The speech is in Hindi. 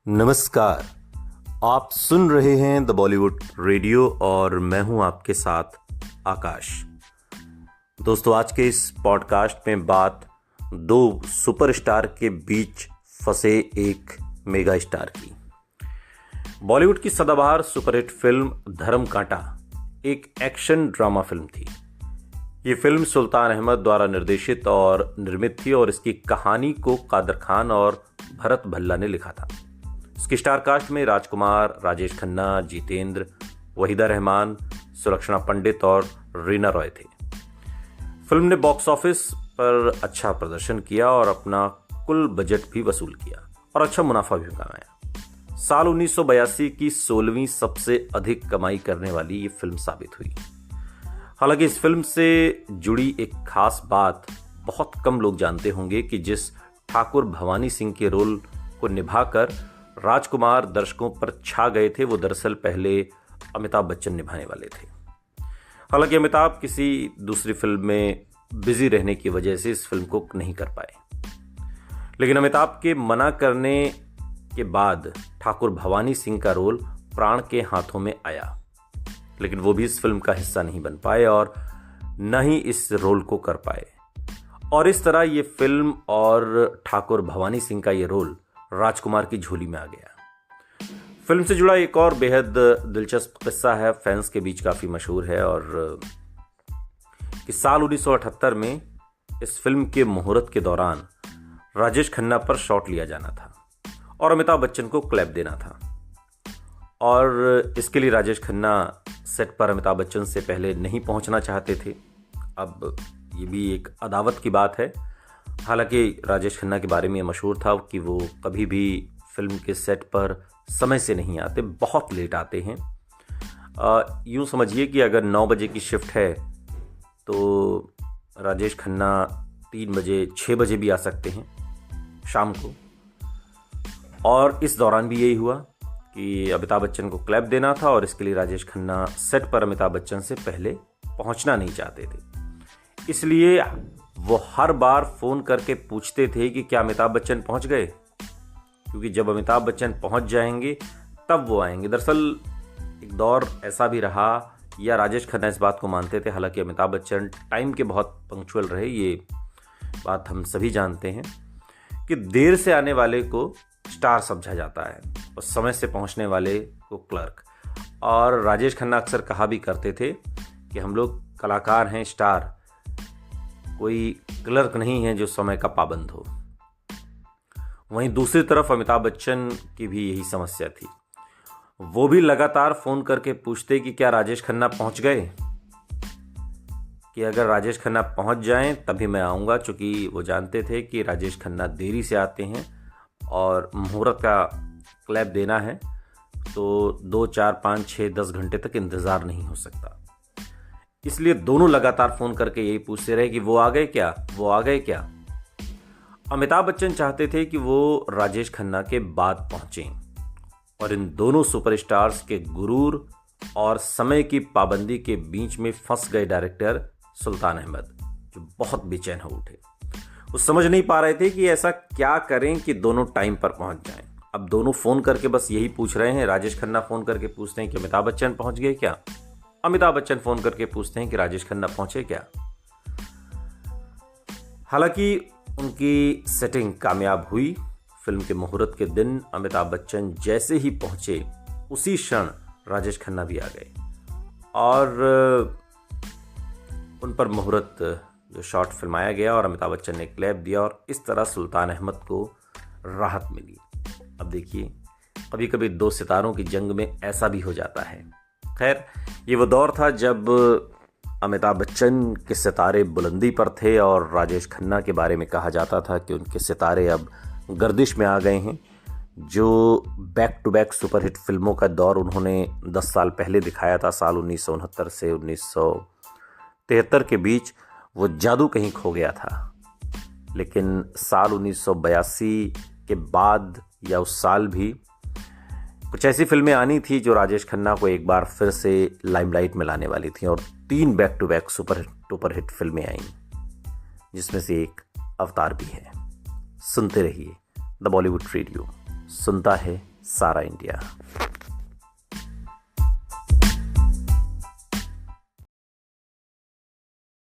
नमस्कार। आप सुन रहे हैं द बॉलीवुड रेडियो और मैं हूं आपके साथ आकाश। दोस्तों, आज के इस पॉडकास्ट में बात दो सुपरस्टार के बीच फंसे एक मेगा स्टार की। बॉलीवुड की सदाबहार सुपरहिट फिल्म धर्म कांटा एक एक्शन ड्रामा फिल्म थी। ये फिल्म सुल्तान अहमद द्वारा निर्देशित और निर्मित थी और इसकी कहानी को कादर खान और भरत भल्ला ने लिखा था। इसकी स्टार कास्ट में राजकुमार, राजेश खन्ना, जितेंद्र, वहीदा रहमान, सुलक्षणा पंडित और रीना रॉय थे। फिल्म ने बॉक्स ऑफिस पर अच्छा प्रदर्शन किया और अपना कुल बजट भी वसूल किया और अच्छा मुनाफा भी कमाया। साल 1982 की 16वीं सबसे अधिक कमाई करने वाली ये फिल्म साबित हुई। हालांकि इस फिल्म से जुड़ी एक खास बात बहुत कम लोग जानते होंगे कि जिस ठाकुर भवानी सिंह के रोल को निभाकर राजकुमार दर्शकों पर छा गए थे, वो दरअसल पहले अमिताभ बच्चन निभाने वाले थे। हालांकि अमिताभ किसी दूसरी फिल्म में बिजी रहने की वजह से इस फिल्म को नहीं कर पाए, लेकिन अमिताभ के मना करने के बाद ठाकुर भवानी सिंह का रोल प्राण के हाथों में आया, लेकिन वो भी इस फिल्म का हिस्सा नहीं बन पाए और न ही इस रोल को कर पाए। और इस तरह ये फिल्म और ठाकुर भवानी सिंह का ये रोल राजकुमार की झोली में आ गया। फिल्म से जुड़ा एक और बेहद दिलचस्प किस्सा है, फैंस के बीच काफी मशहूर है, और कि साल 1978 में इस फिल्म के मुहूर्त के दौरान राजेश खन्ना पर शॉट लिया जाना था और अमिताभ बच्चन को क्लैप देना था। और इसके लिए राजेश खन्ना सेट पर अमिताभ बच्चन से पहले नहीं पहुंचना चाहते थे। अब ये भी एक अदावत की बात है। हालांकि राजेश खन्ना के बारे में ये मशहूर था कि वो कभी भी फिल्म के सेट पर समय से नहीं आते, बहुत लेट आते हैं। यूँ समझिए कि अगर 9 बजे की शिफ्ट है तो राजेश खन्ना 3 बजे 6 बजे भी आ सकते हैं शाम को। और इस दौरान भी यही हुआ कि अमिताभ बच्चन को क्लैप देना था और इसके लिए राजेश खन्ना सेट पर अमिताभ बच्चन से पहले पहुंचना नहीं चाहते थे। इसलिए वो हर बार फोन करके पूछते थे कि क्या अमिताभ बच्चन पहुंच गए, क्योंकि जब अमिताभ बच्चन पहुंच जाएंगे तब वो आएंगे। दरअसल एक दौर ऐसा भी रहा, या राजेश खन्ना इस बात को मानते थे, हालांकि अमिताभ बच्चन टाइम के बहुत पंक्चुअल रहे, ये बात हम सभी जानते हैं, कि देर से आने वाले को स्टार समझा जाता है और समय से पहुंचने वाले को क्लर्क। और राजेश खन्ना अक्सर कहा भी करते थे कि हम लोग कलाकार हैं, स्टार, कोई क्लर्क नहीं है जो समय का पाबंद हो। वहीं दूसरी तरफ अमिताभ बच्चन की भी यही समस्या थी। वो भी लगातार फोन करके पूछते कि क्या राजेश खन्ना पहुंच गए, कि अगर राजेश खन्ना पहुंच जाएं तभी मैं आऊंगा, चूंकि वो जानते थे कि राजेश खन्ना देरी से आते हैं और मुहूर्त का क्लैप देना है तो 2, 4, 5, 6, 10 घंटे तक इंतजार नहीं हो सकता। इसलिए दोनों लगातार फोन करके यही पूछते रहे कि वो आ गए क्या, वो आ गए क्या। अमिताभ बच्चन चाहते थे कि वो राजेश खन्ना के बाद पहुंचें और इन दोनों सुपरस्टार्स के गुरूर और समय की पाबंदी के बीच में फंस गए डायरेक्टर सुल्तान अहमद, जो बहुत बेचैन हो उठे। वो समझ नहीं पा रहे थे कि ऐसा क्या करें कि दोनों टाइम पर पहुंच जाएं। अब दोनों फोन करके बस यही पूछ रहे हैं। राजेश खन्ना फोन करके पूछते हैं कि अमिताभ बच्चन पहुंच गए क्या, अमिताभ बच्चन फोन करके पूछते हैं कि राजेश खन्ना पहुंचे क्या। हालांकि उनकी सेटिंग कामयाब हुई। फिल्म के मुहूर्त के दिन अमिताभ बच्चन जैसे ही पहुंचे उसी क्षण राजेश खन्ना भी आ गए और उन पर मुहूर्त जो शॉट फिल्माया गया और अमिताभ बच्चन ने क्लैप दिया और इस तरह सुल्तान अहमद को राहत मिली। अब देखिए, कभी कभी दो सितारों की जंग में ऐसा भी हो जाता है। खैर, ये वो दौर था जब अमिताभ बच्चन के सितारे बुलंदी पर थे और राजेश खन्ना के बारे में कहा जाता था कि उनके सितारे अब गर्दिश में आ गए हैं। जो बैक टू बैक सुपरहिट फिल्मों का दौर उन्होंने 10 साल पहले दिखाया था, साल 1969 से 1973 के बीच, वो जादू कहीं खो गया था। लेकिन साल 1982 के बाद या उस साल भी कुछ ऐसी फिल्में आनी थी जो राजेश खन्ना को एक बार फिर से लाइमलाइट में लाने वाली थी, और 3 back to back super hit फिल्में आईं, जिसमें से एक अवतार भी है। सुनते रहिए द बॉलीवुड रेडियो, सुनता है सारा इंडिया।